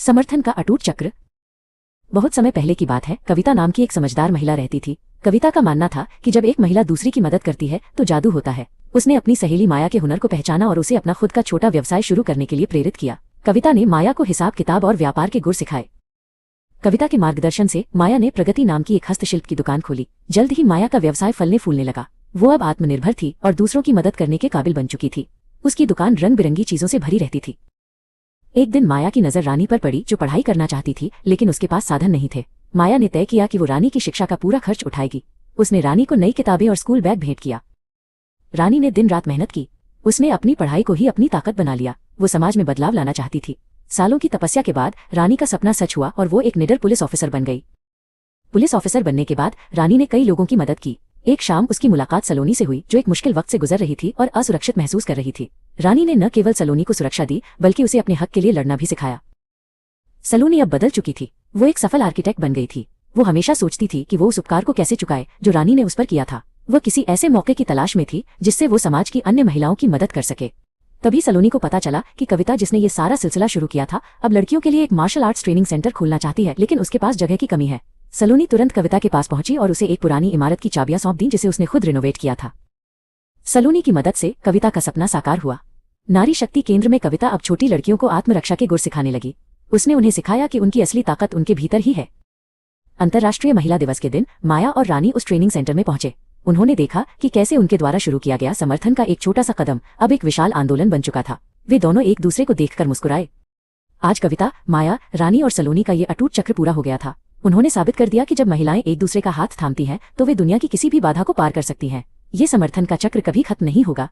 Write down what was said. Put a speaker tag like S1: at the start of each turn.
S1: समर्थन का अटूट चक्र। बहुत समय पहले की बात है। कविता नाम की एक समझदार महिला रहती थी। कविता का मानना था कि जब एक महिला दूसरी की मदद करती है तो जादू होता है। उसने अपनी सहेली माया के हुनर को पहचाना और उसे अपना खुद का छोटा व्यवसाय शुरू करने के लिए प्रेरित किया। कविता ने माया को हिसाब किताब और व्यापार के गुर सिखाए। कविता के मार्गदर्शन से माया ने प्रगति नाम की एक हस्तशिल्प की दुकान खोली। जल्द ही माया का व्यवसाय फलने फूलने लगा। वो अब आत्मनिर्भर थी और दूसरों की मदद करने के काबिल बन चुकी थी। उसकी दुकान रंग बिरंगी चीजों से भरी रहती थी। एक दिन माया की नजर रानी पर पड़ी, जो पढ़ाई करना चाहती थी लेकिन उसके पास साधन नहीं थे। माया ने तय किया कि वो रानी की शिक्षा का पूरा खर्च उठाएगी। उसने रानी को नई किताबें और स्कूल बैग भेंट किया। रानी ने दिन रात मेहनत की। उसने अपनी पढ़ाई को ही अपनी ताकत बना लिया। वो समाज में बदलाव लाना चाहती थी। सालों की तपस्या के बाद रानी का सपना सच हुआ और वो एक निडर पुलिस ऑफिसर बन गई। पुलिस ऑफिसर बनने के बाद रानी ने कई लोगों की मदद की। एक शाम उसकी मुलाकात सलोनी से हुई, जो एक मुश्किल वक्त से गुजर रही थी और असुरक्षित महसूस कर रही थी। रानी ने न केवल सलोनी को सुरक्षा दी बल्कि उसे अपने हक के लिए लड़ना भी सिखाया। सलोनी अब बदल चुकी थी। वो एक सफल आर्किटेक्ट बन गई थी। वो हमेशा सोचती थी कि वो उस उपकार को कैसे चुकाए जो रानी ने उस पर किया था। वो किसी ऐसे मौके की तलाश में थी जिससे वो समाज की अन्य महिलाओं की मदद कर सके। तभी सलोनी को पता चला कि कविता, जिसने ये सारा सिलसिला शुरू किया था, अब लड़कियों के लिए एक मार्शल आर्ट्स ट्रेनिंग सेंटर खोलना चाहती है, लेकिन उसके पास जगह की कमी है। सलोनी तुरंत कविता के पास पहुंची और उसे एक पुरानी इमारत की चाबियां सौंप दी, जिसे उसने खुद रिनोवेट किया था। सलोनी की मदद से कविता का सपना साकार हुआ। नारी शक्ति केंद्र में कविता अब छोटी लड़कियों को आत्मरक्षा के गुर सिखाने लगी। उसने उन्हें सिखाया कि उनकी असली ताकत उनके भीतर ही है। अंतर्राष्ट्रीय महिला दिवस के दिन माया और रानी उस ट्रेनिंग सेंटर में पहुंचे। उन्होंने देखा कि कैसे उनके द्वारा शुरू किया गया समर्थन का एक छोटा सा कदम अब एक विशाल आंदोलन बन चुका था। वे दोनों एक दूसरे को देखकर मुस्कुराए। आज कविता, माया, रानी और सलोनी का ये अटूट चक्र पूरा हो गया था। उन्होंने साबित कर दिया कि जब महिलाएं एक दूसरे का हाथ थामती हैं तो वे दुनिया की किसी भी बाधा को पार कर सकती हैं। ये समर्थन का चक्र कभी खत्म नहीं होगा।